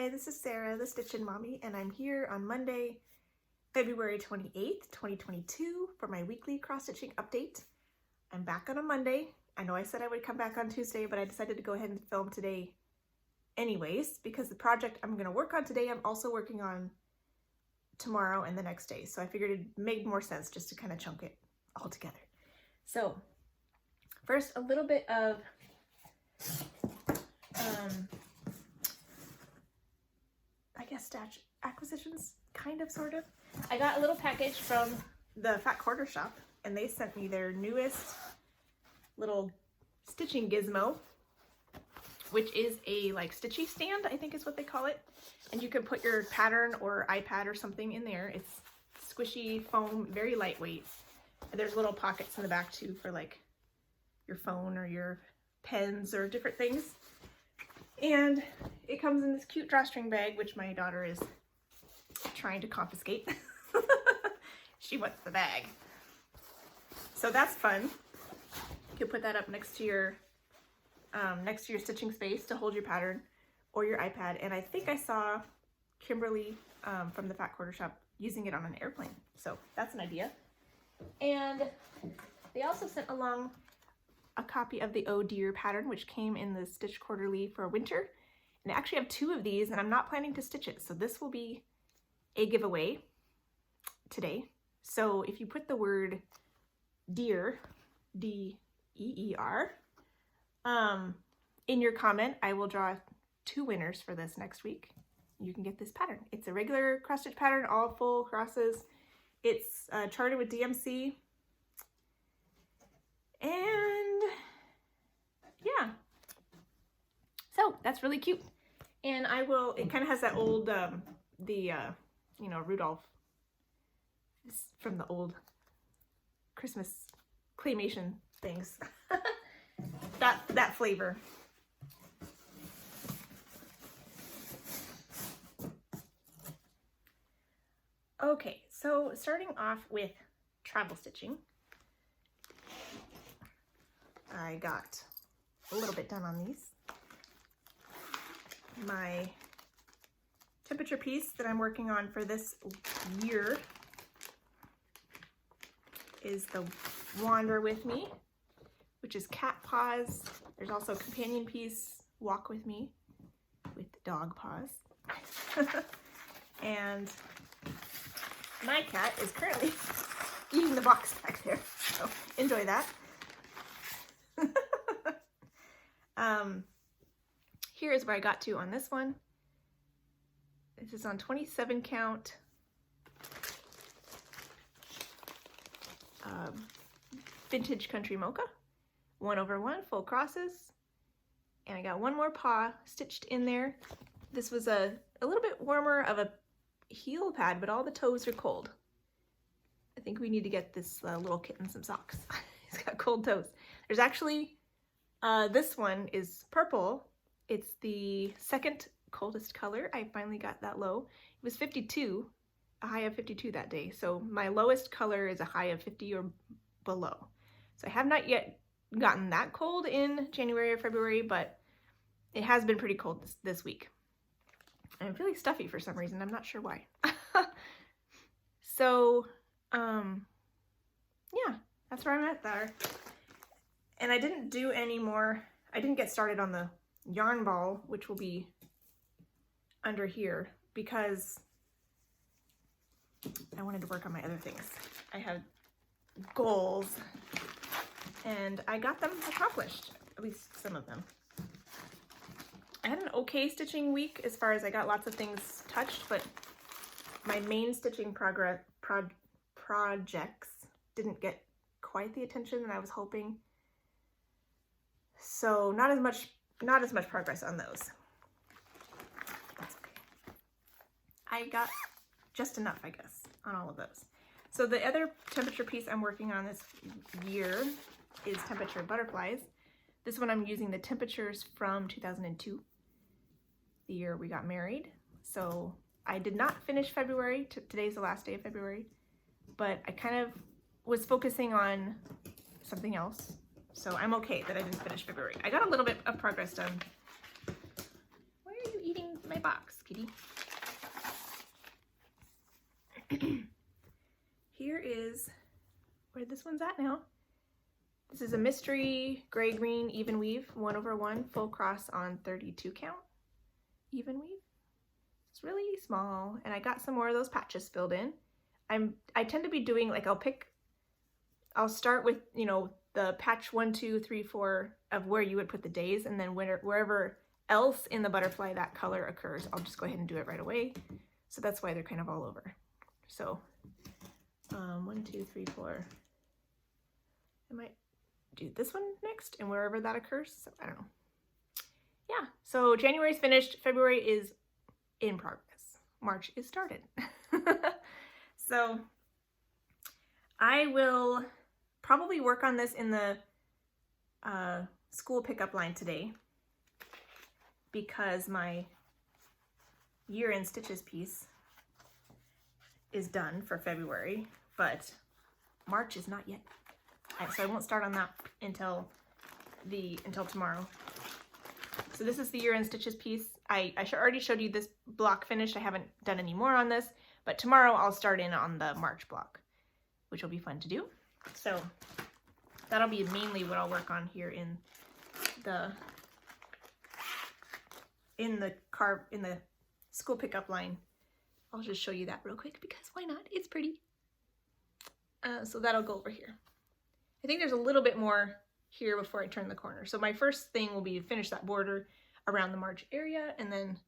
Hi, this is Sarah, the Stitchin Mommy, and I'm here on Monday, February 28th, 2022 for my weekly cross-stitching update. I'm back on a Monday. I know I said I would come back on Tuesday, but I decided to go ahead and film today anyways, because the project I'm going to work on today, I'm also working on tomorrow and the next day. So I figured it made more sense just to kind of chunk it all together. So first, a little bit of I guess stash acquisitions, kind of, sort of. I got a little package from the Fat Quarter Shop, and they sent me their newest little stitching gizmo, which is a like stitchy stand, I think is what they call it. And you can put your pattern or iPad or something in there. It's squishy foam, very lightweight. And there's little pockets in the back too for like your phone or your pens or different things. And it comes in this cute drawstring bag, which my daughter is trying to confiscate. She wants the bag. So that's fun. You can put that up next to your stitching space to hold your pattern or your iPad. And I think I saw Kimberly from the Fat Quarter Shop using it on an airplane. So that's an idea. And they also sent along a copy of the Oh Dear pattern, which came in the Stitch Quarterly for winter. And I actually have 2 of these, and I'm not planning to stitch it. So this will be a giveaway today. So if you put the word deer, D-E-E-R, in your comment, I will draw 2 winners for this next week. You can get this pattern. It's a regular cross stitch pattern, all full crosses. It's charted with DMC. And yeah, so that's really cute. And I will, it kind of has that old, you know, Rudolph from the old Christmas claymation things. that flavor. Okay, so starting off with travel stitching. I got a little bit done on these. My temperature piece that I'm working on for this year is the Wander With Me, which is cat paws. There's also a companion piece, Walk With Me, with dog paws. And my cat is currently eating the box back there, so enjoy that. Here is where I got to on this one. This is on 27 count. Vintage Country Mocha, 1/1 full crosses, and I got one more paw stitched in there. This was a little bit warmer of a heel pad, but all the toes are cold. I think we need to get this little kitten some socks. He's got cold toes. There's actually this one is purple. It's the second coldest color. I finally got that low. It was 52, a high of 52 that day. So my lowest color is a high of 50 or below. So I have not yet gotten that cold in January or February, but it has been pretty cold this week. I'm feeling stuffy for some reason. I'm not sure why. So, yeah, that's where I'm at there. And I didn't do any more. I didn't get started on the yarn ball, which will be under here, because I wanted to work on my other things. I had goals, and I got them accomplished, at least some of them. I had an okay stitching week as far as I got lots of things touched, but my main stitching projects didn't get quite the attention that I was hoping. So not as much progress on those. That's okay. I got just enough, I guess, on all of those. So the other temperature piece I'm working on this year is Temperature Butterflies. This one I'm using the temperatures from 2002, the year we got married. So I did not finish February. Today's the last day of February, but I kind of was focusing on something else. So I'm okay that I didn't finish February. I got a little bit of progress done. Why are you eating my box, kitty. Here is where this one's at now. This is a mystery gray-green even weave 1/1 full cross on 32 count even weave. It's really small, and I got some more of those patches filled in. I tend to be doing like I'll start with, you know, the patch 1, 2, 3, 4 of where you would put the days, and then wherever else in the butterfly that color occurs, I'll just go ahead and do it right away. So that's why they're kind of all over. So 1, 2, 3, 4. I might do this one next, and wherever that occurs. So I don't know. Yeah, so January's finished, February is in progress, March is started. So I will probably work on this in the school pickup line today, because my year-end stitches piece is done for February, but March is not yet. So I won't start on that until tomorrow. So this is the year-end stitches piece. I already showed you this block finished. I haven't done any more on this, but tomorrow I'll start in on the March block, which will be fun to do. So that'll be mainly what I'll work on here in the school pickup line. I'll just show you that real quick because why not? It's pretty. So that'll go over here. I think there's a little bit more here before I turn the corner. So my first thing will be to finish that border around the March area, and then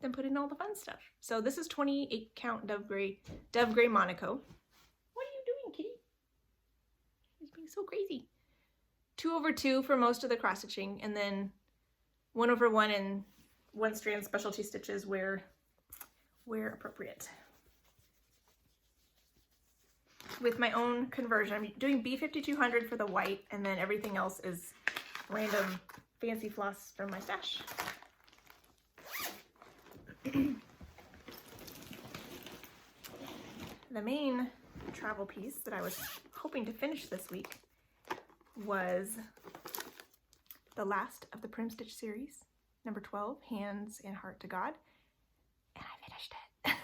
then put in all the fun stuff. So this is 28 count Dove Gray Monaco. What are you doing, kitty? He's being so crazy. 2/2 for most of the cross stitching, and then 1/1 and 1 strand specialty stitches where appropriate. With my own conversion, I'm doing B5200 for the white, and then everything else is random fancy floss from my stash. The main travel piece that I was hoping to finish this week was the last of the Prim Stitch series, number 12, Hands and Heart to God, and I finished it.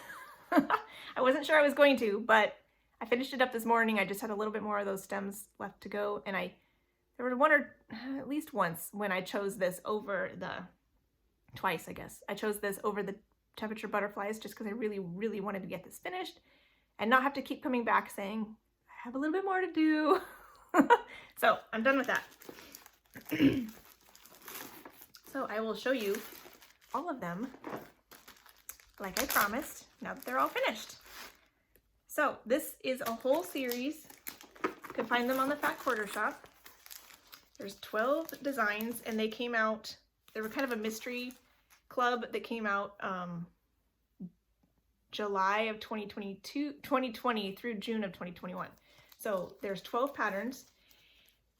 I wasn't sure I was going to, but I finished it up this morning. I just had a little bit more of those stems left to go, and there were at least once when I chose this over twice, I guess. I chose this over the temperature butterflies just because I really, really wanted to get this finished and not have to keep coming back saying, I have a little bit more to do. So I'm done with that. So I will show you all of them like I promised, now that they're all finished. So this is a whole series. You can find them on the Fat Quarter Shop. There's 12 designs, and they came out, they were kind of a mystery club that came out July of 2020 through June of 2021. So there's 12 patterns,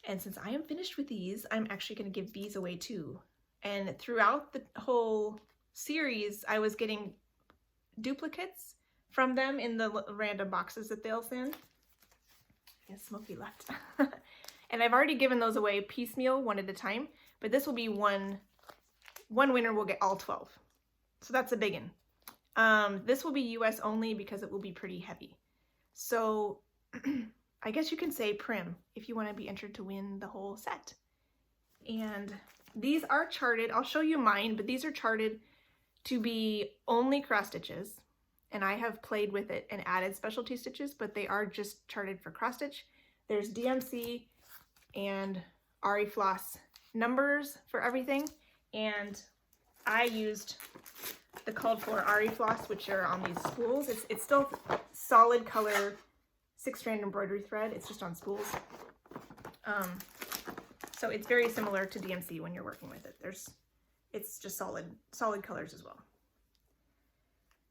and since I am finished with these, I'm actually going to give these away too. And throughout the whole series, I was getting duplicates from them in the random boxes that they'll send. Yes, Smokey left. And I've already given those away piecemeal, one at a time, but this will be one winner will get all 12. So that's a big one. This will be US only because it will be pretty heavy. So I guess you can say Prim if you want to be entered to win the whole set. And these are charted. I'll show you mine, but these are charted to be only cross stitches. And I have played with it and added specialty stitches, but they are just charted for cross stitch. There's DMC and Ari Floss numbers for everything. And I used the called for Ari Floss, which are on these spools. It's still solid color 6-strand embroidery thread. It's just on spools. So it's very similar to DMC when you're working with it. It's just solid colors as well.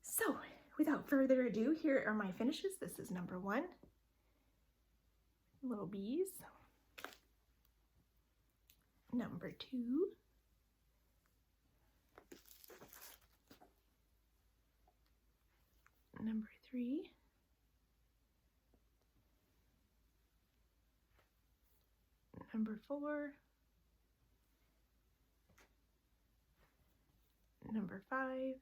So without further ado, here are my finishes. This is number 1. Little bees. Number 2. Number 3. Number 4. number 5,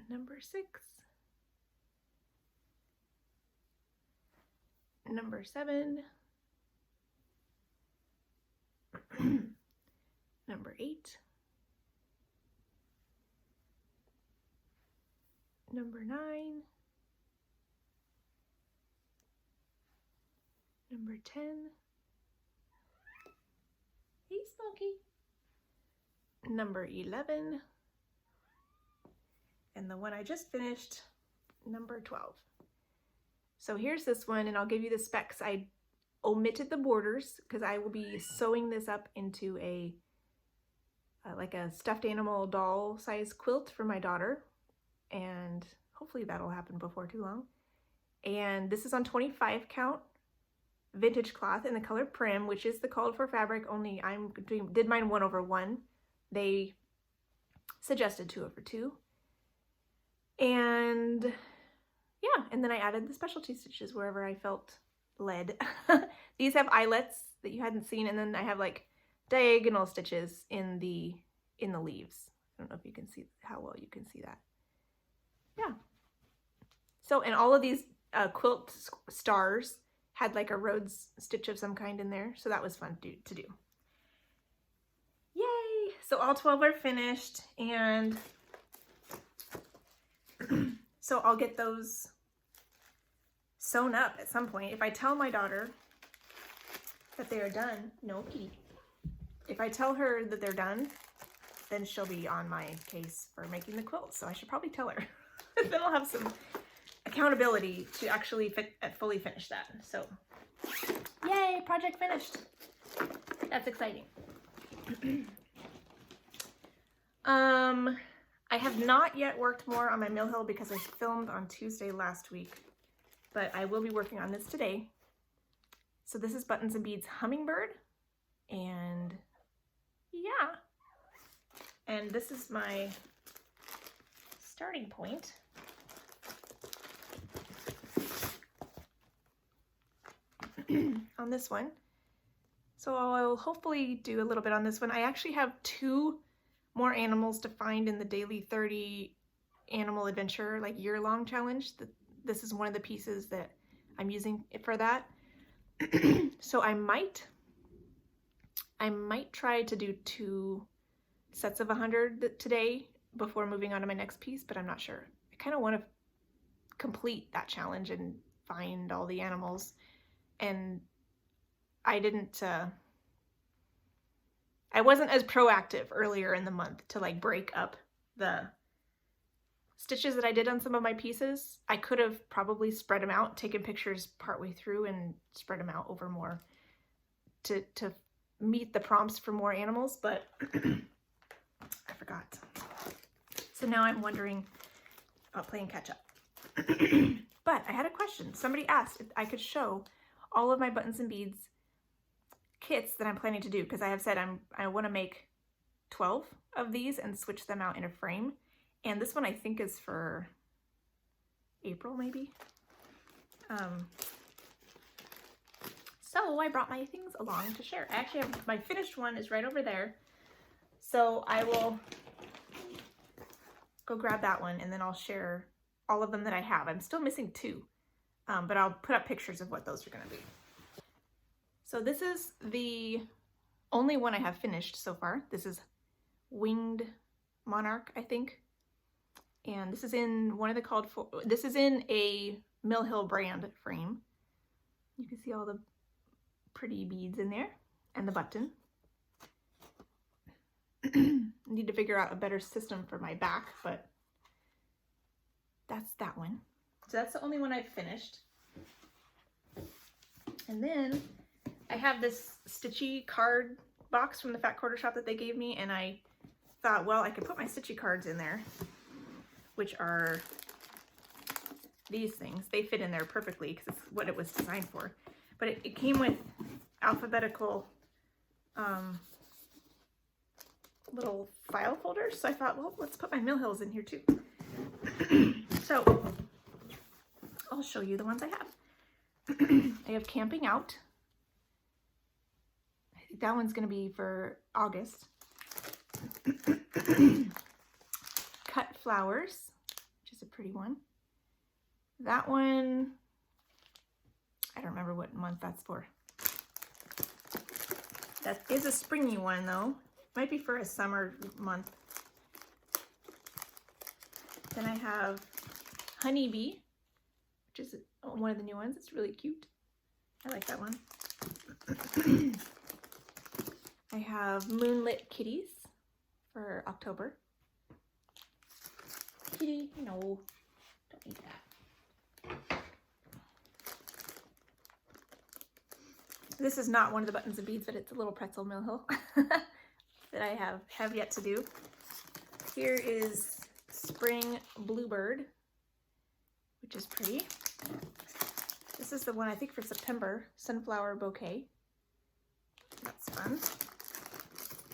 number 6, number 7, number 8, number 9, number 10, hey Smokey, number 11, and the one I just finished, number 12. So here's this one, and I'll give you the specs. I omitted the borders because I will be sewing this up into a like a stuffed animal doll size quilt for my daughter, and hopefully that'll happen before too long. And this is on 25 count vintage cloth in the color Prim, which is the called for fabric, only did mine 1/1. They suggested 2/2. And yeah, and then I added the specialty stitches wherever I felt led. These have eyelets that you hadn't seen, and then I have like diagonal stitches in the leaves. I don't know if you can see how well you can see that. Yeah. So, and all of these quilt stars had like a Rhodes stitch of some kind in there, so that was fun to do. Yay! So all 12 are finished, and so I'll get those sewn up at some point. If I tell my daughter that they are done, no kitty. If I tell her that they're done, then she'll be on my case for making the quilt, so I should probably tell her. Then I'll have some accountability to actually fully finish that. So, yay, project finished. That's exciting. I have not yet worked more on my mill hill because I filmed on Tuesday last week, but I will be working on this today. So this is Buttons and Beads Hummingbird, and yeah, and this is my starting point. On this one. So I'll hopefully do a little bit on this one. I actually have 2 more animals to find in the daily 30 animal adventure, like year-long challenge. This is one of the pieces that I'm using for that. So I might try to do 2 sets of 100 today before moving on to my next piece, but I'm not sure. I kind of want to complete that challenge and find all the animals. And I wasn't as proactive earlier in the month to like break up the stitches that I did on some of my pieces. I could have probably spread them out, taken pictures partway through and spread them out over more to meet the prompts for more animals, but I forgot. So now I'm wondering about playing catch up. But I had a question. Somebody asked if I could show all of my Buttons and Beads kits that I'm planning to do, because I have said I want to make 12 of these and switch them out in a frame. And this one I think is for April maybe. So I brought my things along to share. I actually have my finished one is right over there. So I will go grab that one and then I'll share all of them that I have. I'm still missing 2, but I'll put up pictures of what those are going to be. So this is the only one I have finished so far. This is Winged Monarch, I think. And this is in one of the this is in a Mill Hill brand frame. You can see all the pretty beads in there and the button. Need to figure out a better system for my back, but that's that one. So that's the only one I've finished. And then I have this Stitchy Card Box from the Fat Quarter Shop that they gave me, and I thought, well, I could put my Stitchy cards in there, which are these things. They fit in there perfectly because it's what it was designed for. But it came with alphabetical little file folders, so I thought, well, let's put my Mill Hills in here too. So I'll show you the ones I have. I have Camping Out. I that one's going to be for August. Cut Flowers, which is a pretty one. That one, I don't remember what month that's for. That is a springy one though. Might be for a summer month. Then I have Honeybee, which is one of the new ones. It's really cute. I like that one. I have Moonlit Kitties for October. Kitty, no, don't need that. This is not one of the buttons and beads, but it's a little pretzel mill that I have yet to do. Here is Spring Bluebird, which is pretty. This is the one I think for September, Sunflower Bouquet. That's fun.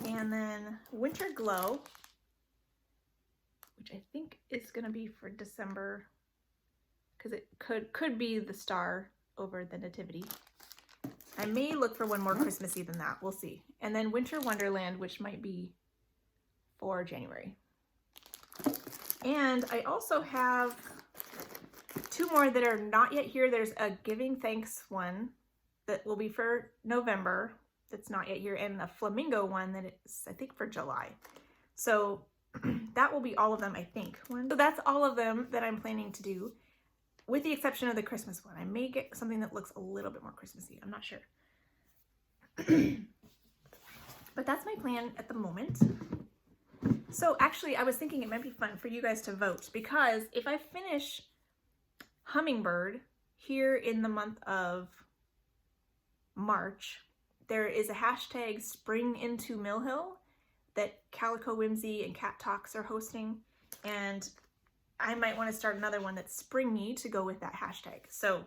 And then Winter Glow, which I think is gonna be for December, because it could be the star over the Nativity. I may look for one more Christmassy than that. We'll see. And then Winter Wonderland, which might be for January. And I also have two more that are not yet here. There's a Giving Thanks one that will be for November that's not yet here, and a Flamingo one that is, I think, for July. So that will be all of them, I think. So that's all of them that I'm planning to do, with the exception of the Christmas one. I may get something that looks a little bit more Christmassy. I'm not sure. But that's my plan at the moment. So actually, I was thinking it might be fun for you guys to vote, because if I finish Hummingbird here in the month of March, there is a hashtag Spring into Mill Hill that Calico Whimsy and Cat Talks are hosting, and I might want to start another one that's springy to go with that hashtag. So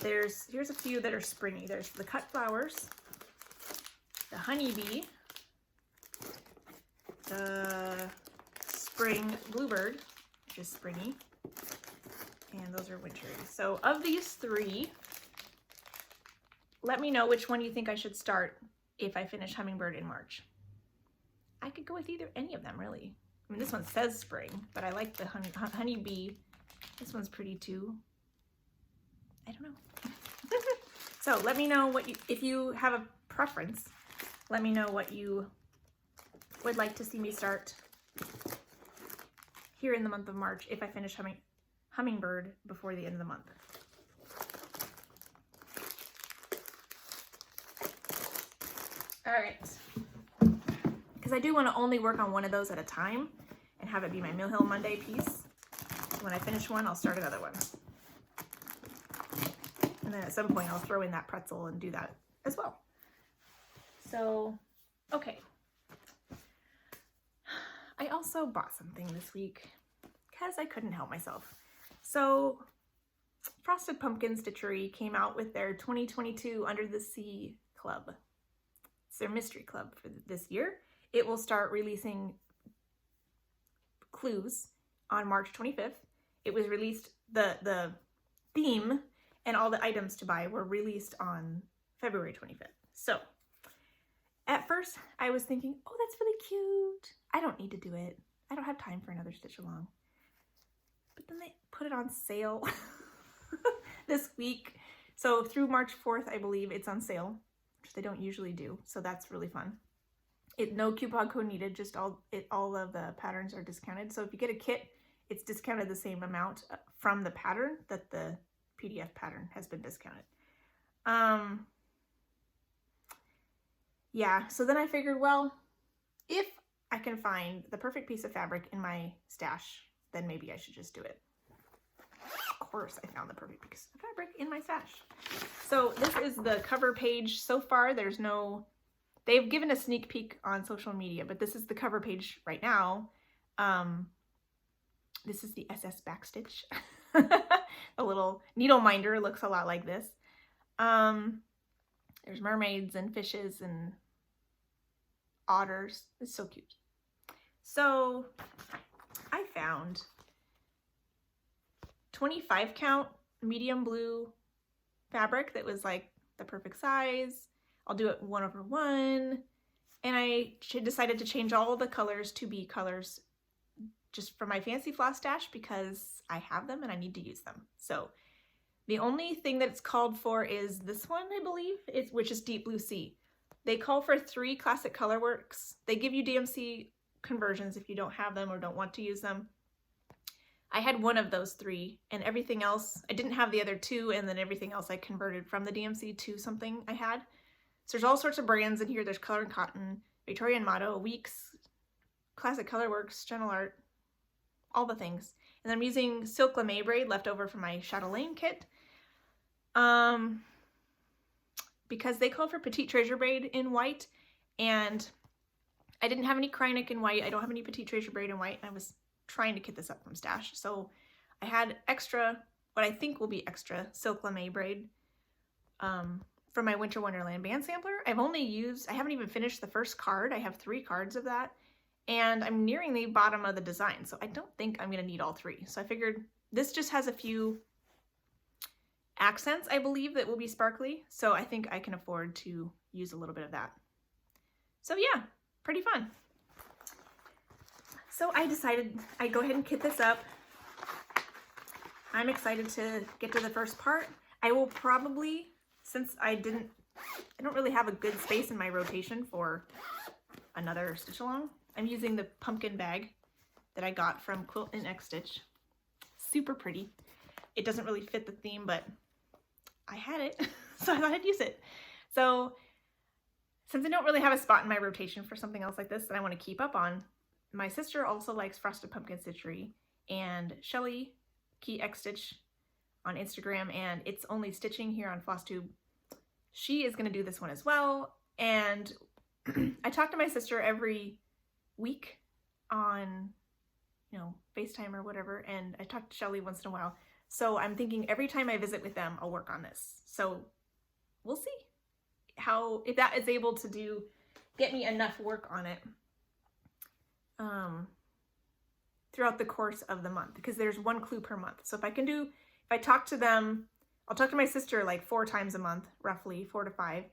here's a few that are springy. There's the Cut Flowers, the Honeybee, the Spring Bluebird, which is springy, and those are wintry. So of these three, let me know which one you think I should start if I finish Hummingbird in March. I could go with any of them, really. I mean, this one says spring, but I like the Honeybee. This one's pretty too. I don't know. So let me know if you have a preference, let me know what you would like to see me start here in the month of March if I finish Hummingbird before the end of the month. All right, because I do want to only work on one of those at a time and have it be my Mill Hill Monday piece. When I finish one, I'll start another one. And then at some point I'll throw in that pretzel and do that as well. So, okay. I also bought something this week because I couldn't help myself. So Frosted Pumpkin Stitchery came out with their 2022 Under the Sea Club. It's their mystery club for this year. It will start releasing clues on March 25th. It was released, the theme and all the items to buy were released on February 25th. So at first I was thinking, oh, that's really cute. I don't need to do it. I don't have time for another stitch along. But then they put it on sale this week. So through March 4th, I believe it's on sale, which they don't usually do. So that's really fun. No coupon code needed, just all of the patterns are discounted. So if you get a kit, it's discounted the same amount from the pattern that the PDF pattern has been discounted. Yeah, so then I figured, well, if I can find the perfect piece of fabric in my stash, then maybe I should just do it. Of course, I found the perfect piece of fabric in my stash. So this is the cover page. So far, they've given a sneak peek on social media, but this is the cover page right now. This is the SS Backstitch. A little needle minder looks a lot like this. There's mermaids and fishes and otters. It's so cute. So I found 25 count medium blue fabric that was like the perfect size. I'll do it 1/1. And I decided to change all the colors to be colors just for my fancy floss stash because I have them and I need to use them. So the only thing that it's called for is this one, I believe, which is Deep Blue Sea. They call for 3 classic colorworks. They give you DMC conversions if you don't have them or don't want to use them. I had one of those 3 and everything else, I didn't have the other 2, and then everything else I converted from the DMC to something I had. So there's all sorts of brands in here. There's Color and Cotton, Victorian Motto, Weeks, Classic Colorworks, Gentle Art, all the things. And I'm using Silk Lame braid left over from my Chatelaine kit. Because they call for Petite Treasure braid in white, and I didn't have any Krynic in white. I don't have any Petite Treasure braid in white, and I was trying to kit this up from stash. So I had extra, what I think will be extra, Silk Lame braid for my Winter Wonderland band sampler. I haven't even finished the first card. I have 3 cards of that, and I'm nearing the bottom of the design, so I don't think I'm gonna need all 3. So I figured this just has a few accents, I believe, that will be sparkly, so I think I can afford to use a little bit of that. So yeah, pretty fun. So I decided I'd go ahead and kit this up. I'm excited to get to the first part. I will probably, since I don't really have a good space in my rotation for another stitch along, I'm using the pumpkin bag that I got from Quilt and X Stitch. Super pretty. It doesn't really fit the theme, but I had it, so I thought I'd use it. So since I don't really have a spot in my rotation for something else like this that I want to keep up on, my sister also likes Frosted Pumpkin Stitchery, and Shelly Key X Stitch on Instagram, and It's Only Stitching here on Flosstube. She is going to do this one as well, and I talk to my sister every week on, FaceTime or whatever, and I talk to Shelly once in a while. So I'm thinking every time I visit with them, I'll work on this. So we'll see if that is able to get me enough work on it throughout the course of the month, because there's 1 clue per month. So if I talk to them, I'll talk to my sister like 4 times a month, roughly 4 to 5,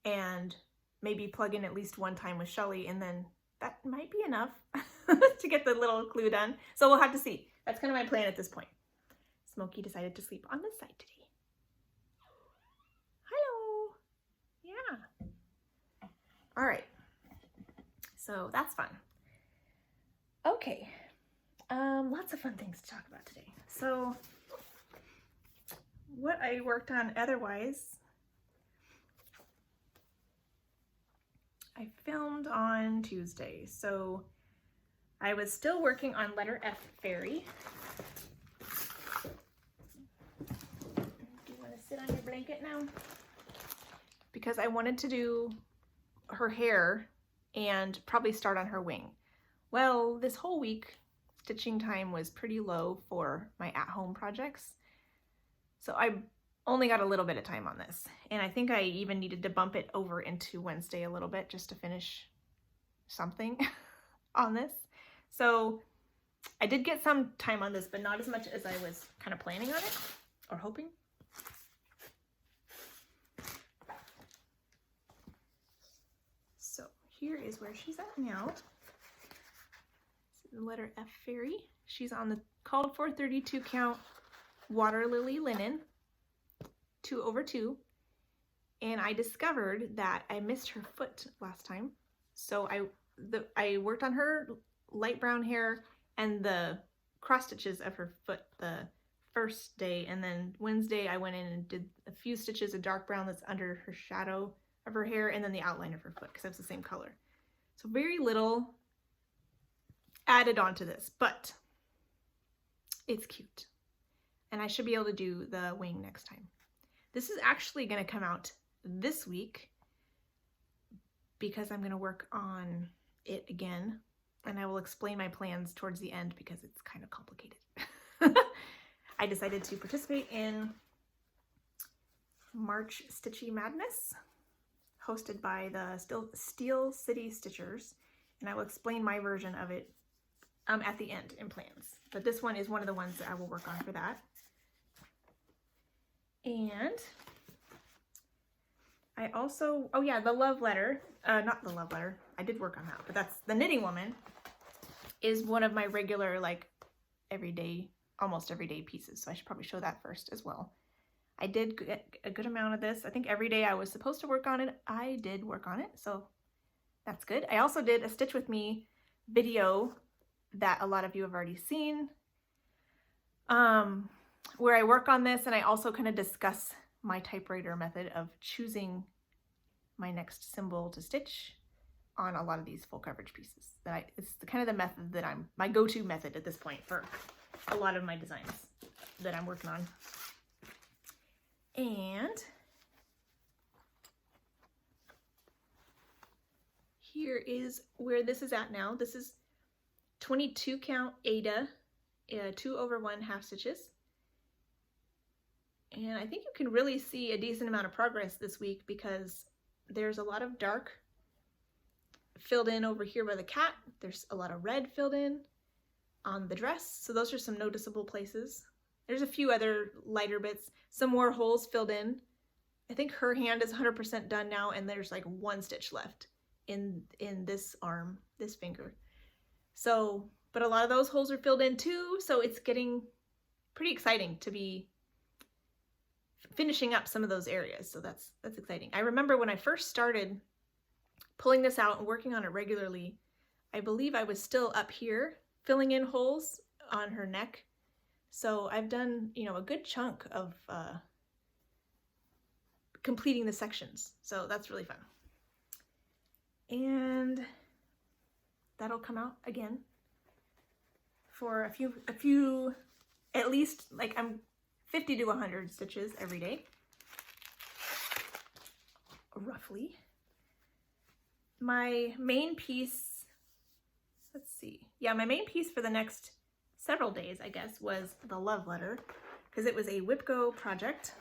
and maybe plug in at least 1 time with Shelly, and then that might be enough to get the little clue done. So we'll have to see. That's kind of my plan at this point. Smokey decided to sleep on this side today. Hello. Yeah. All right. So that's fun. Okay. Lots of fun things to talk about today. So what I worked on otherwise, I filmed on Tuesday. So I was still working on letter F Fairy. Sit on your blanket now, because I wanted to do her hair and probably start on her wing. Well, this whole week stitching time was pretty low for my at-home projects, so I only got a little bit of time on this, and I think I even needed to bump it over into Wednesday a little bit just to finish something on this. So I did get some time on this, but not as much as I was kind of planning on it or hoping. Here is where she's at now. The letter F Fairy. She's on the called for 32 count water lily linen, 2/2. And I discovered that I missed her foot last time. So I worked on her light brown hair and the cross stitches of her foot the first day, and then Wednesday I went in and did a few stitches of dark brown that's under her shadow of her hair, and then the outline of her foot, because it's the same color. So very little added onto this, but it's cute. And I should be able to do the wing next time. This is actually going to come out this week because I'm going to work on it again, and I will explain my plans towards the end because it's kind of complicated. I decided to participate in March Stitchy Madness, hosted by the Steel City Stitchers, and I will explain my version of it at the end in plans. But this one is one of the ones that I will work on for that. And I also, oh yeah, the love letter, not the love letter, I did work on that, but that's the knitting woman is one of my regular, like, everyday, almost everyday pieces. So I should probably show that first as well. I did get a good amount of this. I think every day I was supposed to work on it, I did work on it, so that's good. I also did a Stitch With Me video that a lot of you have already seen, where I work on this, and I also kind of discuss my typewriter method of choosing my next symbol to stitch on a lot of these full coverage pieces. It's kind of the method that my go-to method at this point for a lot of my designs that I'm working on. And here is where this is at now. This is 22 count Ada, 2 over 1 half stitches. And I think you can really see a decent amount of progress this week because there's a lot of dark filled in over here by the cat. There's a lot of red filled in on the dress. So those are some noticeable places. There's a few other lighter bits, some more holes filled in. I think her hand is 100% done now, and there's like 1 stitch left in this arm, this finger. So, but a lot of those holes are filled in too, so it's getting pretty exciting to be finishing up some of those areas. So that's exciting. I remember when I first started pulling this out and working on it regularly, I believe I was still up here filling in holes on her neck. So I've done, you know, a good chunk of completing the sections. So that's really fun. And that'll come out again for a few, at least, like, I'm 50 to 100 stitches every day, roughly. My main piece, let's see. Yeah, my main piece for the next several days, I guess, was the love letter, because it was a WIPGO project.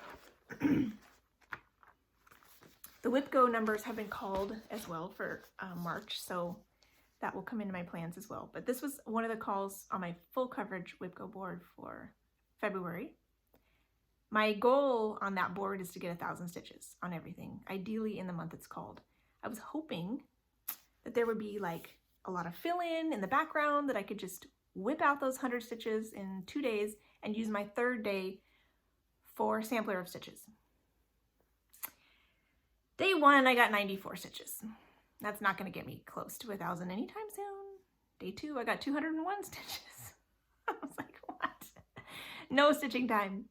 The WIPGO numbers have been called as well for March, so that will come into my plans as well. But this was one of the calls on my full coverage WIPGO board for February. My goal on that board is to get 1,000 stitches on everything, ideally in the month it's called. I was hoping that there would be like a lot of fill-in in the background, that I could just whip out those 100 stitches in 2 days and use my 3rd day for sampler of stitches. Day 1, I got 94 stitches. That's not going to get me close to 1,000 anytime soon. Day 2, I got 201 stitches. I was like, what? No stitching time.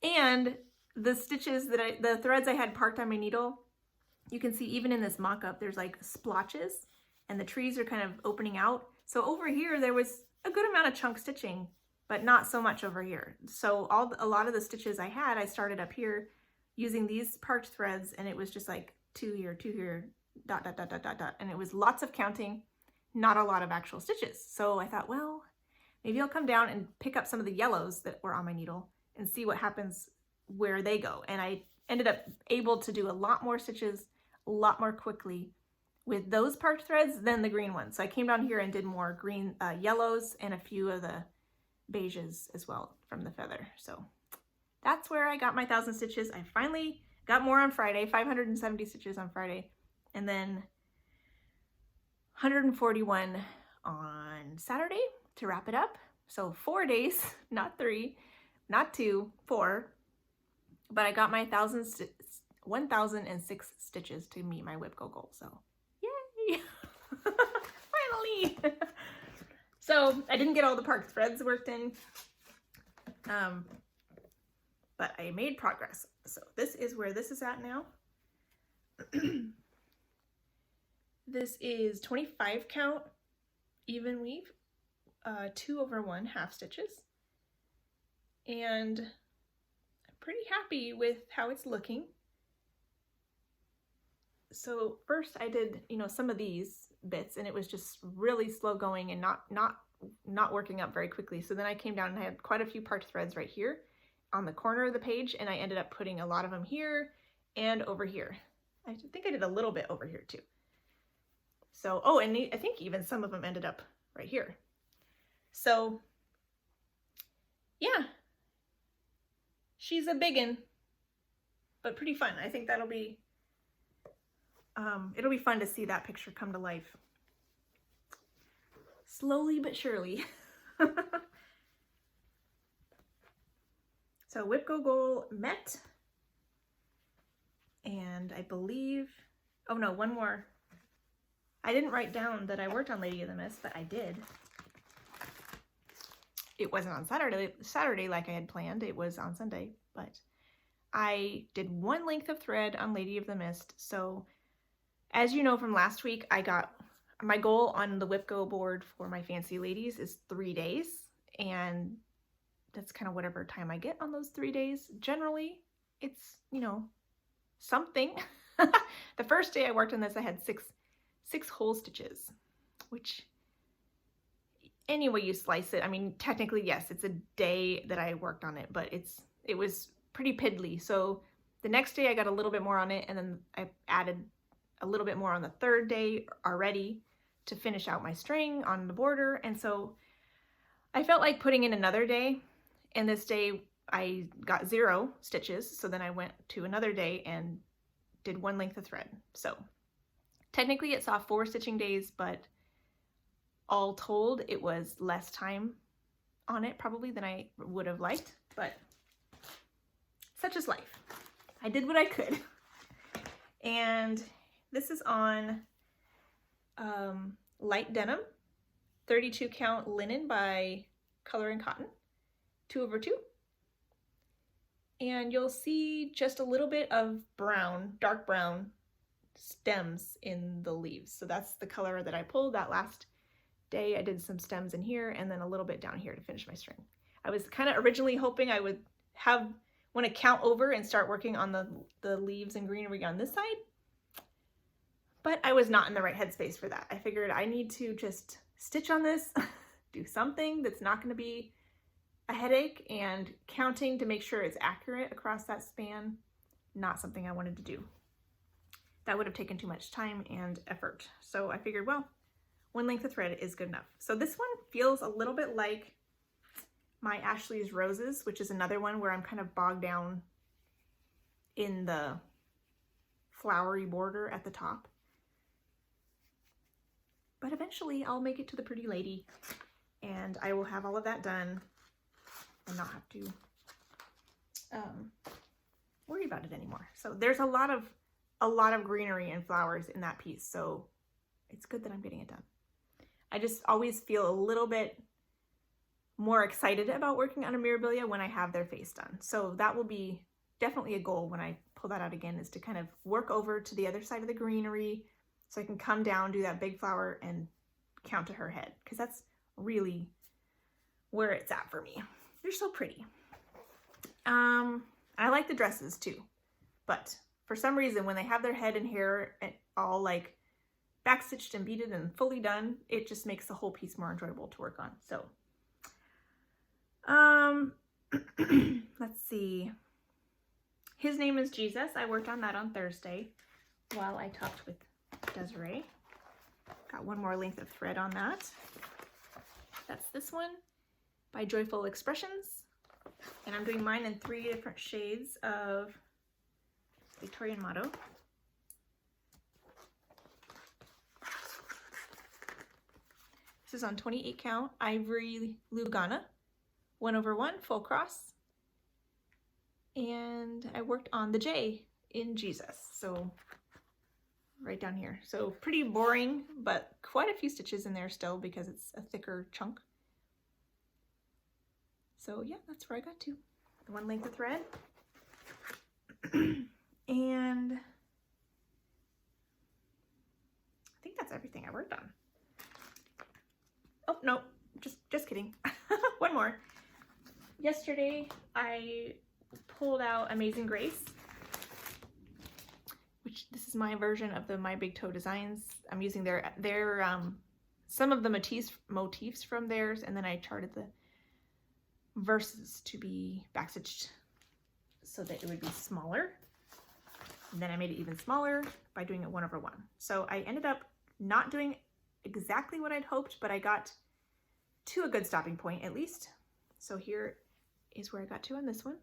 And the stitches the threads I had parked on my needle, you can see even in this mock-up, there's like splotches and the trees are kind of opening out. So over here, there was a good amount of chunk stitching, but not so much over here. So a lot of the stitches I had, I started up here using these parked threads, and it was just like 2 here, dot, dot, dot, dot, dot, dot. And it was lots of counting, not a lot of actual stitches. So I thought, well, maybe I'll come down and pick up some of the yellows that were on my needle and see what happens where they go. And I ended up able to do a lot more stitches, a lot more quickly with those parked threads than the green ones. So I came down here and did more green, yellows, and a few of the beiges as well from the feather. So that's where I got my 1,000 stitches. I finally got more on Friday, 570 stitches on Friday, and then 141 on Saturday to wrap it up. So 4 days, not 3, not 2, 4, but I got my 1,006 stitches to meet my WIPGO goal. So yay! Finally! So I didn't get all the parked threads worked in, but I made progress. So this is where this is at now. This is 25 count even weave, 2 over 1 half stitches. And I'm pretty happy with how it's looking. So first I did, you know, some of these bits, and it was just really slow going and not working up very quickly. So then I came down and I had quite a few parked threads right here on the corner of the page, and I ended up putting a lot of them here and over here. I think I did a little bit over here too. So, oh, and I think even some of them ended up right here. So yeah, she's a biggin, but pretty fun. I think that'll be it'll be fun to see that picture come to life. Slowly but surely. So Whip Go goal met. And I believe, oh no, one more. I didn't write down that I worked on Lady of the Mist, but I did. It wasn't on Saturday like I had planned. It was on Sunday, but I did one length of thread on Lady of the Mist. So as you know from last week, I got my goal on the Whip Go board for my Fancy Ladies is 3 days. And that's kind of whatever time I get on those 3 days. Generally, it's, you know, something. The first day I worked on this, I had six whole stitches, which any way you slice it, I mean, technically, yes, it's a day that I worked on it, but it was pretty piddly. So the next day I got a little bit more on it, and then I added a little bit more on the 3rd day already to finish out my string on the border. And so I felt like putting in another day, and this day I got 0 stitches. So then I went to another day and did 1 length of thread. So technically it saw 4 stitching days, but all told, it was less time on it probably than I would have liked, but such is life. I did what I could. And this is on light denim, 32 count linen by Color and Cotton, 2/2. And you'll see just a little bit of brown, dark brown stems in the leaves. So that's the color that I pulled that last day. I did some stems in here and then a little bit down here to finish my string. I was kind of originally hoping I would want to count over and start working on the leaves and greenery on this side, but I was not in the right headspace for that. I figured I need to just stitch on this, do something that's not going to be a headache, and counting to make sure it's accurate across that span, not something I wanted to do. That would have taken too much time and effort. So I figured, well, 1 length of thread is good enough. So this one feels a little bit like my Ashley's Roses, which is another one where I'm kind of bogged down in the flowery border at the top. But eventually I'll make it to the Pretty Lady and I will have all of that done and not have to worry about it anymore. So there's a lot of greenery and flowers in that piece, so it's good that I'm getting it done. I just always feel a little bit more excited about working on a Mirabilia when I have their face done. So that will be definitely a goal when I pull that out again, is to kind of work over to the other side of the greenery so I can come down, do that big flower, and count to her head, because that's really where it's at for me. They're so pretty. I like the dresses too, but for some reason when they have their head and hair all like backstitched and beaded and fully done, it just makes the whole piece more enjoyable to work on. So let's see. His Name is Jesus. I worked on that on Thursday while I talked with Desiree. Got 1 more length of thread on that. That's this one by Joyful Expressions. And I'm doing mine in 3 different shades of Victorian Motto. This is on 28 count Ivory Lugana, 1/1 full cross. And I worked on the J in Jesus, so right down here. So pretty boring, but quite a few stitches in there still because it's a thicker chunk. So yeah, that's where I got to. The 1 length of thread. And I think that's everything I worked on. Oh, no, just kidding. 1 more. Yesterday, I pulled out Amazing Grace, which this is my version of the My Big Toe Designs. I'm using their some of the motifs from theirs, and then I charted the verses to be backstitched so that it would be smaller. And then I made it even smaller by doing it 1/1. So I ended up not doing exactly what I'd hoped, but I got to a good stopping point at least. So here is where I got to on this one.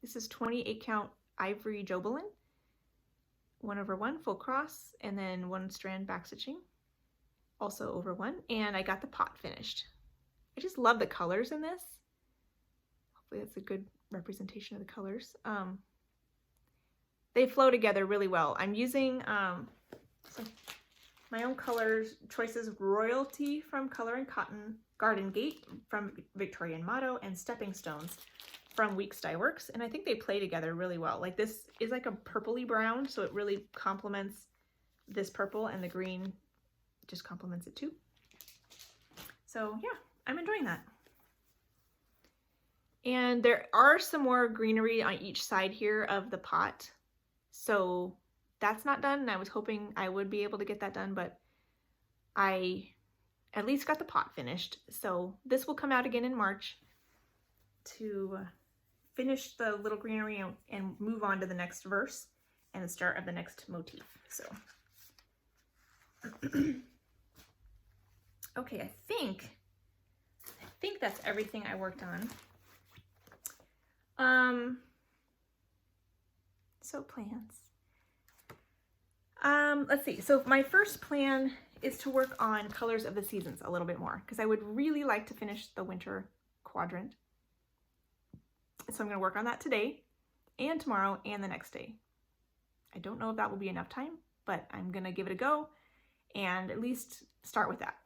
This is 28 count Ivory Jobelin. 1/1 full cross, and then 1 strand back stitching, also over 1, and I got the pot finished. I just love the colors in this. Hopefully that's a good representation of the colors. They flow together really well. I'm using my own colors choices: Royalty from Color and Cotton, Garden Gate from Victorian Motto, and Stepping Stones from Weeks Dye Works, and I think they play together really well. Like, this is like a purpley brown, so it really complements this purple, and the green just complements it too. So yeah, I'm enjoying that. And there are some more greenery on each side here of the pot, so that's not done, and I was hoping I would be able to get that done, but I at least got the pot finished. So this will come out again in March to finish the little greenery and move on to the next verse and the start of the next motif. So okay, I think that's everything I worked on. So plans. Let's see. So my first plan is to work on Colors of the Seasons a little bit more, because I would really like to finish the winter quadrant. So I'm going to work on that today and tomorrow and the next day. I don't know if that will be enough time, but I'm going to give it a go and at least start with that.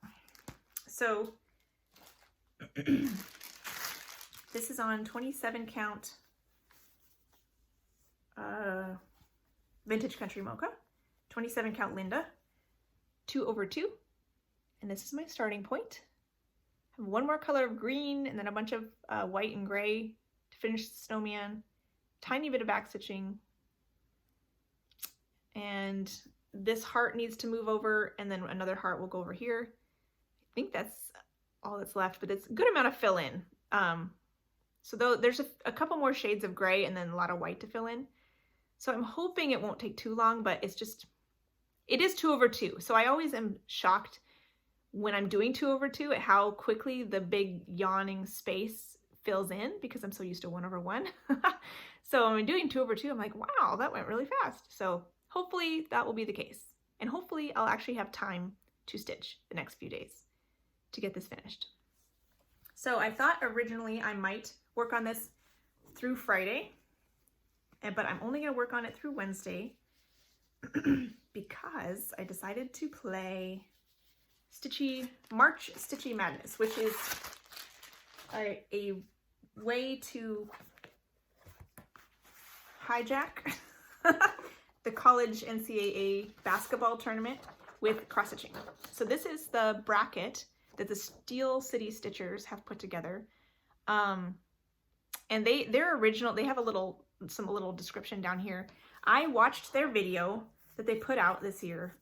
So this is on 27 count Vintage Country Mocha, 27 count Linda, 2/2, and this is my starting point. I have one more color of green and then a bunch of white and gray to finish the snowman, tiny bit of back stitching, and this heart needs to move over, and then another heart will go over here. I think that's all that's left, but it's a good amount of fill in. So though there's a couple more shades of gray and then a lot of white to fill in. So I'm hoping it won't take too long, but it is 2/2. So I always am shocked when I'm doing 2/2 at how quickly the big yawning space fills in, because I'm so used to 1/1. So when I'm doing 2/2, I'm like, wow, that went really fast. So hopefully that will be the case. And hopefully I'll actually have time to stitch the next few days to get this finished. So I thought originally I might work on this through Friday, but I'm only going to work on it through Wednesday because I decided to play March Stitchy Madness, which is a way to hijack the college NCAA basketball tournament with cross stitching. So this is the bracket that the Steel City Stitchers have put together. And they're original. They have some little description down here. I watched their video that they put out this year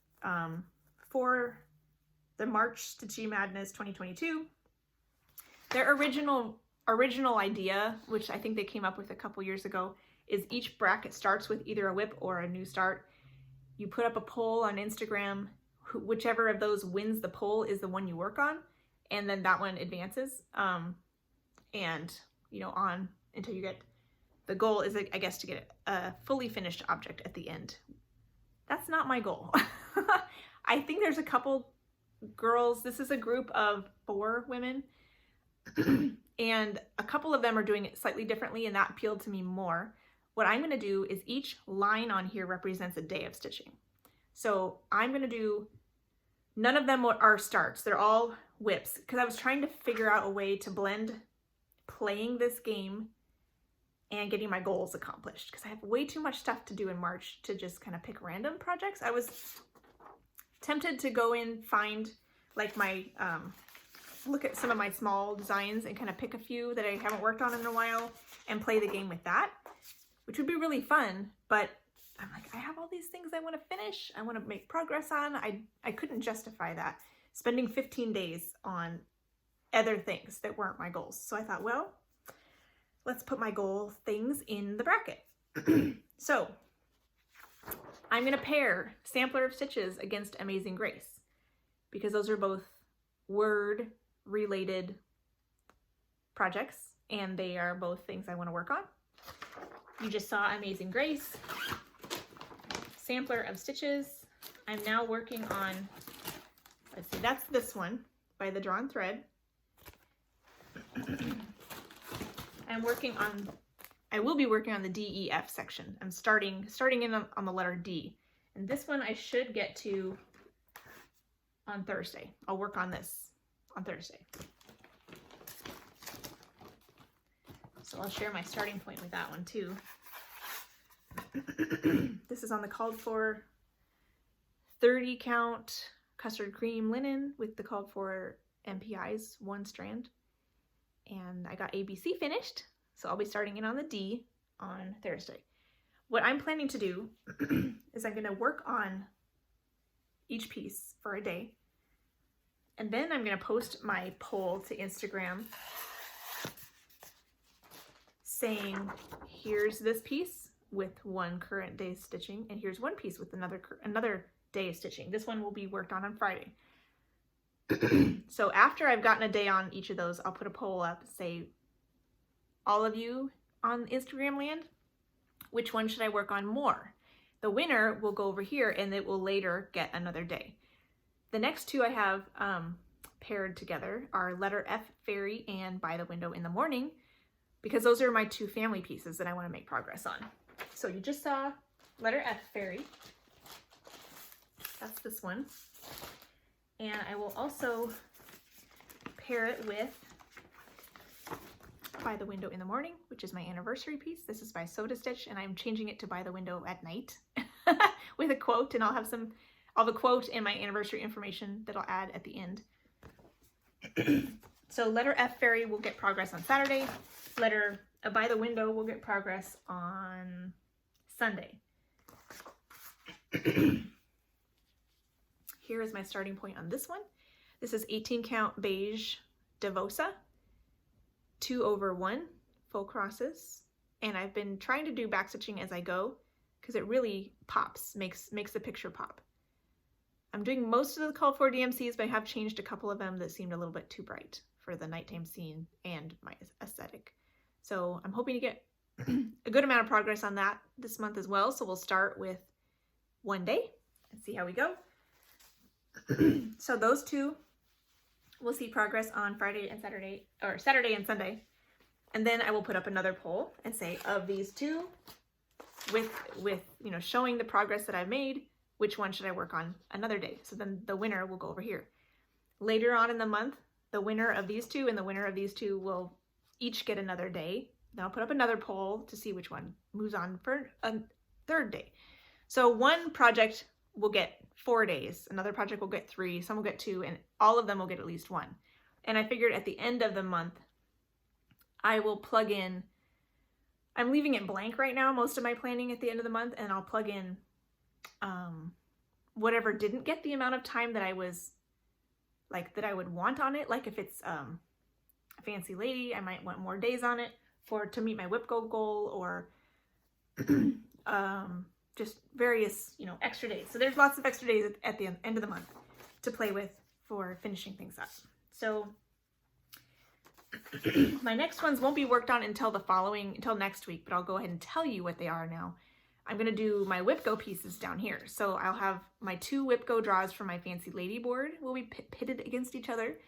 for the March Stitchy Madness 2022. Their original idea, which I think they came up with a couple years ago, is each bracket starts with either a whip or a new start. You put up a poll on Instagram. Whichever of those wins the poll is the one you work on, and then that one advances. And on until you get, the goal is, I guess, to get a fully finished object at the end. That's not my goal. I think there's a couple girls, this is a group of 4 women, and a couple of them are doing it slightly differently, and that appealed to me more. What I'm going to do is each line on here represents a day of stitching. So I'm going to do, none of them are starts, they're all whips, because I was trying to figure out a way to blend playing this game and getting my goals accomplished, because I have way too much stuff to do in March to just kind of pick random projects. I was tempted to go in, find like my, look at some of my small designs and kind of pick a few that I haven't worked on in a while and play the game with that, which would be really fun. But I'm like, I have all these things I want to finish, I want to make progress on. I couldn't justify that, spending 15 days on other things that weren't my goals. So I thought, well, let's put my goal things in the bracket. So I'm going to pair Sampler of Stitches against Amazing Grace, because those are both word related projects and they are both things I want to work on. You just saw Amazing Grace. sampler of stitches. I'm now working on, let's see, that's this one by the Drawn Thread. I will be working on the DEF section. I'm starting in on the letter D. And this one I should get to on Thursday. I'll work on this on Thursday. So I'll share my starting point with that one too. This is on the called for 30 count custard cream linen with the called for MPIs, 1 strand. And I got ABC finished, so I'll be starting in on the D on Thursday. What I'm planning to do is I'm going to work on each piece for a day, and then I'm going to post my poll to Instagram saying, here's this piece with 1 current day stitching, and here's 1 piece with another day of stitching. This one will be worked on Friday. So after I've gotten a day on each of those, I'll put a poll up, say, all of you on Instagram land, which one should I work on more? The winner will go over here and it will later get another day. The next 2 I have paired together are Letter F Fairy and By the Window in the Morning, because those are my 2 family pieces that I want to make progress on. So you just saw Letter F Fairy. That's this one. And I will also pair it with By the Window in the Morning, which is my anniversary piece. This is by Soda Stitch, and I'm changing it to By the Window at Night with a quote, and I'll have the quote and my anniversary information that I'll add at the end. So Letter F Fairy will get progress on Saturday. Letter By the Window will get progress on Sunday. Here is my starting point on this one. This is 18 count beige Devosa, 2/1 full crosses, and I've been trying to do back stitching as I go because it really pops, makes the picture pop. I'm doing most of the call for DMCs, but I have changed a couple of them that seemed a little bit too bright for the nighttime scene and my aesthetic. So I'm hoping to get a good amount of progress on that this month as well. So we'll start with 1 day and see how we go. So those 2 will see progress on Friday and Saturday, or Saturday and Sunday. And then I will put up another poll and say, of these 2, with you know, showing the progress that I've made, which one should I work on another day? So then the winner will go over here. Later on in the month, the winner of these 2 and the winner of these 2 will each get another day. Then I'll put up another poll to see which one moves on for a 3rd day. So one project will get 4 days, another project will get 3, some will get 2, and all of them will get at least 1. And I figured at the end of the month, I will plug in, I'm leaving it blank right now, most of my planning at the end of the month, and I'll plug in whatever didn't get the amount of time that I was, like, that I would want on it. Like if it's a fancy lady, I might want more days on it to meet my whip goal, or just various, you know, extra days. So there's lots of extra days at the end of the month to play with for finishing things up. So my next ones won't be worked on until next week, but I'll go ahead and tell you what they are now. I'm going to do my whip go pieces down here. So I'll have my 2 whip go draws for my fancy lady board will be pitted against each other.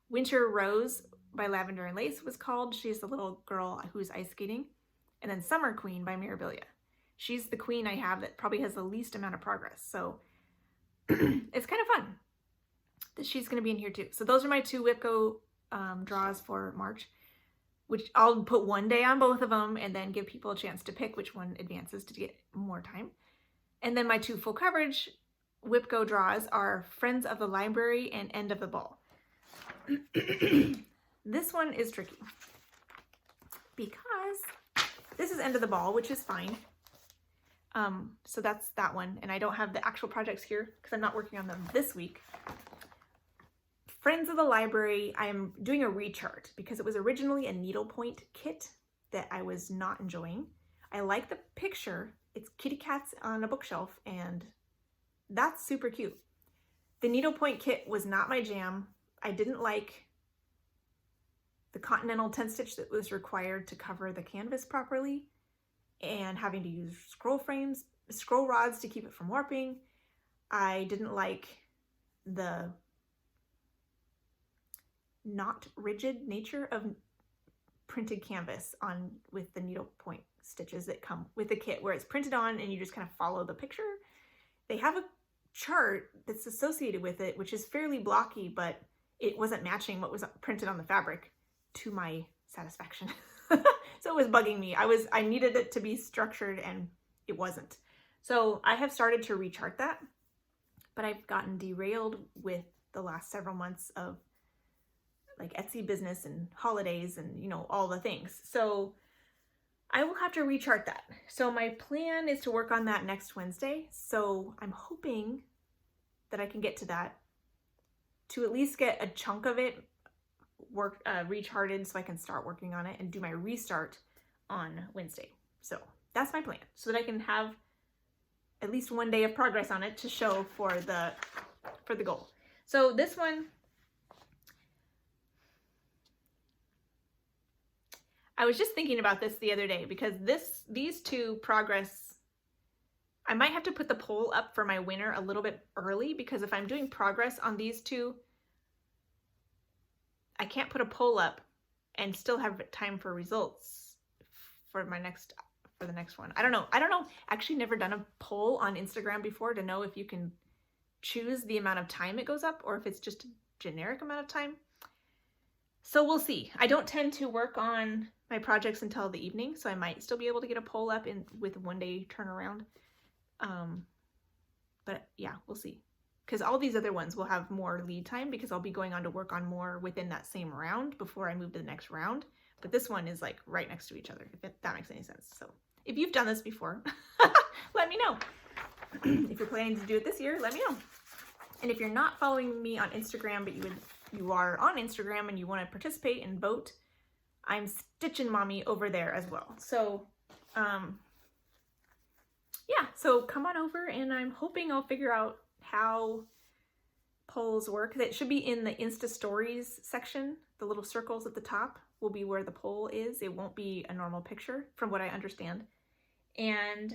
Winter Rose by Lavender and Lace was called. She's the little girl who's ice skating. And then Summer Queen by Mirabilia. She's the queen I have that probably has the least amount of progress. So it's kind of fun that she's going to be in here too. So those are my 2 whip go draws for March, which I'll put 1 day on both of them and then give people a chance to pick which one advances to get more time. And then my 2 full coverage whip go draws are Friends of the Library and End of the Ball. This one is tricky because this is End of the Ball, which is fine. So that's that one, and I don't have the actual projects here because I'm not working on them this week. Friends of the Library, I am doing a rechart because it was originally a needlepoint kit that I was not enjoying. I like the picture. It's kitty cats on a bookshelf, and that's super cute. The needlepoint kit was not my jam. I didn't like the continental 10 stitch that was required to cover the canvas properly, and having to use scroll frames scroll rods to keep it from warping. I didn't like the not rigid nature of printed canvas on with the needlepoint stitches that come with the kit, where it's printed on and you just kind of follow the picture. They have a chart that's associated with it, which is fairly blocky, but it wasn't matching what was printed on the fabric to my satisfaction. So it was bugging me. I needed it to be structured and it wasn't. So I have started to rechart that, but I've gotten derailed with the last several months of like Etsy business and holidays and, you know, all the things. So I will have to rechart that. So my plan is to work on that next Wednesday. So I'm hoping that I can get to that, to at least get a chunk of it recharted so I can start working on it and do my restart on Wednesday. So that's my plan, so that I can have at least one day of progress on it to show for the goal. So this one, I was just thinking about this the other day, because these two progress, I might have to put the poll up for my winner a little bit early, because if I'm doing progress on these two, I can't put a poll up and still have time for results for the next one. I don't know. Actually never done a poll on Instagram before to know if you can choose the amount of time it goes up or if it's just a generic amount of time. So we'll see. I don't tend to work on my projects until the evening, so I might still be able to get a poll up with 1 day turnaround. But yeah, we'll see. Because all these other ones will have more lead time, because I'll be going on to work on more within that same round before I move to the next round. But this one is like right next to each other, if that makes any sense. So if you've done this before, let me know. If you're planning to do it this year, let me know. And if you're not following me on Instagram, but you are on Instagram and you want to participate and vote, I'm Stitchin Mommy over there as well. So yeah, so come on over, and I'm hoping I'll figure out how polls work. It should be in the Insta Stories section. The little circles at the top will be where the poll is. It won't be a normal picture, from what I understand. And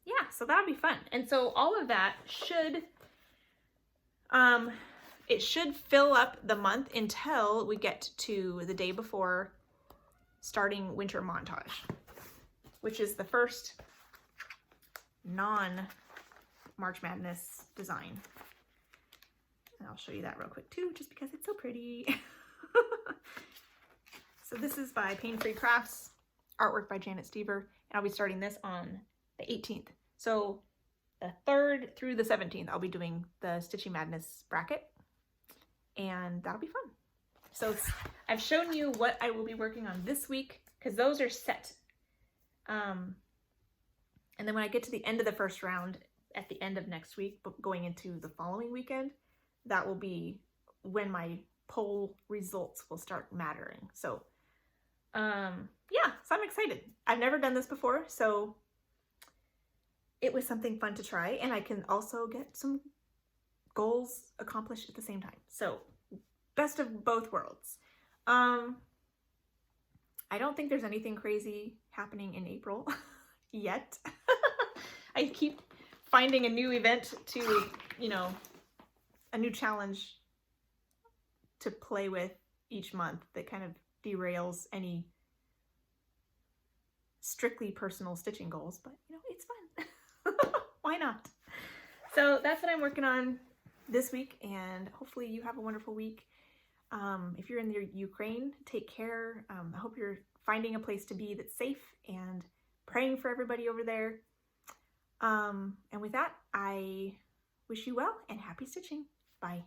yeah, so that'll be fun. And so all of that should, it should fill up the month until we get to the day before starting Winter Montage, which is the first non-March Madness design. And I'll show you that real quick too, just because it's so pretty. So this is by Pain Free Crafts, artwork by Janet Stever, and I'll be starting this on the 18th. So the 3rd through the 17th, I'll be doing the Stitchy Madness bracket, and that'll be fun. So I've shown you what I will be working on this week, because those are set. And then when I get to the end of the first round, at the end of next week, but going into the following weekend, that will be when my poll results will start mattering. So yeah, so I'm excited. I've never done this before, so it was something fun to try, and I can also get some goals accomplished at the same time. So best of both worlds. I don't think there's anything crazy happening in April yet. I keep finding a new event to, you know, a new challenge to play with each month that kind of derails any strictly personal stitching goals, but you know, it's fun. Why not? So that's what I'm working on this week, and hopefully you have a wonderful week. If you're in the Ukraine, take care. I hope you're finding a place to be that's safe, and praying for everybody over there. And with that, I wish you well and happy stitching. Bye.